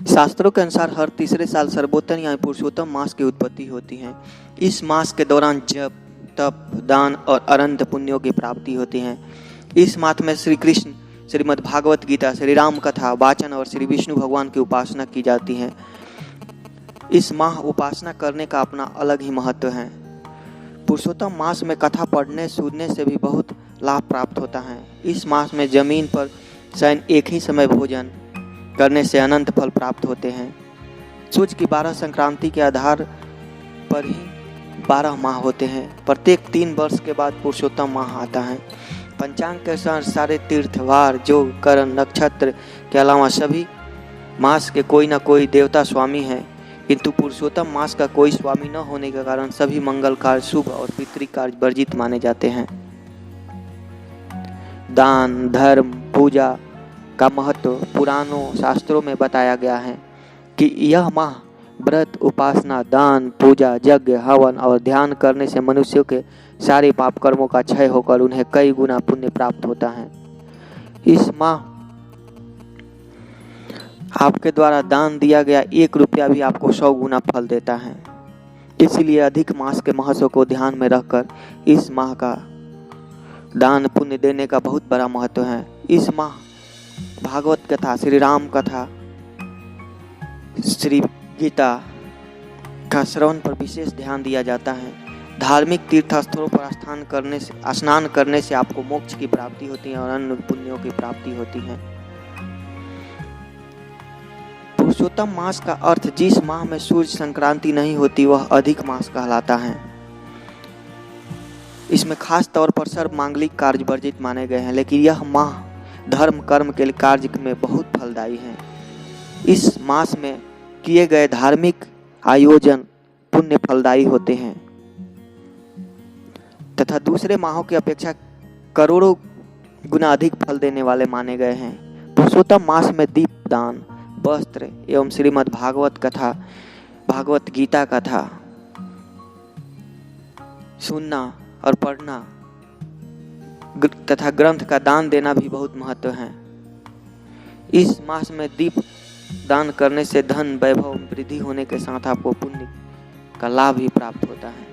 शास्त्रों के अनुसार हर तीसरे साल सर्वोत्तम या पुरुषोत्तम मास की उत्पत्ति होती है। इस मास के दौरान जप, तप, दान और अनंत पुण्यों की प्राप्ति होती है। इस मास में श्री कृष्ण, श्रीमद् भागवत गीता, श्री राम कथा वाचन और श्री विष्णु भगवान की उपासना की जाती है। इस माह उपासना करने का अपना अलग ही महत्व है। पुरुषोत्तम मास में कथा पढ़ने सुनने से भी बहुत लाभ प्राप्त होता है। इस मास में जमीन पर शयन एक ही समय भोजन करने से अनंत फल प्राप्त होते हैं। सूर्य की 12 संक्रांति के आधार पर ही 12 माह होते हैं। प्रत्येक 3 वर्ष के बाद पुरुषोत्तम माह आता है। पंचांग के अनुसार सारे तीर्थ, वार, योग, करण, नक्षत्र के अलावा सभी मास के कोई न कोई देवता स्वामी हैं, किंतु पुरुषोत्तम मास का कोई स्वामी न होने के कारण सभी मंगल कार्य, शुभ और पितृ कार्य वर्जित माने जाते हैं। दान, धर्म, पूजा का महत्व पुराणों शास्त्रों में बताया गया है कि यह माह व्रत, उपासना, दान, पूजा, यज्ञ, हवन और ध्यान करने से मनुष्यों के सारे पाप कर्मों का क्षय होकर उन्हें कई गुना पुण्य प्राप्त होता है। इस माह आपके द्वारा दान दिया गया 1 रुपया भी आपको 100 गुना फल देता है। इसलिए अधिक मास के महत्व को ध्यान में रखकर इस माह का दान पुण्य देने का बहुत बड़ा महत्व है। इस माह भागवत कथा, श्री राम कथा, श्री गीता का श्रवण पर विशेष ध्यान दिया जाता है। धार्मिक तीर्थ स्थलों पर स्नान करने से आपको मोक्ष की प्राप्ति होती है और अन्य पुण्यों की प्राप्ति होती है। पुरुषोत्तम मास का अर्थ जिस माह में सूर्य संक्रांति नहीं होती वह अधिक मास कहलाता है। इसमें खास तौर पर सर्व मांगलिक कार्य वर्जित माने गए हैं, लेकिन यह माह धर्म कर्म के कार्य में बहुत फलदायी है। इस मास में किए गए धार्मिक आयोजन पुण्य फलदायी होते हैं तथा दूसरे माहों की अपेक्षा करोड़ों गुना अधिक फल देने वाले माने गए हैं। पुरुषोत्तम मास में दीप दान, वस्त्र एवं श्रीमद् भागवत कथा, भागवत गीता कथा सुनना और पढ़ना तथा ग्रंथ का दान देना भी बहुत महत्व है। इस मास में दीप दान करने से धन, वैभव, वृद्धि होने के साथ आपको पुण्य का लाभ भी प्राप्त होता है।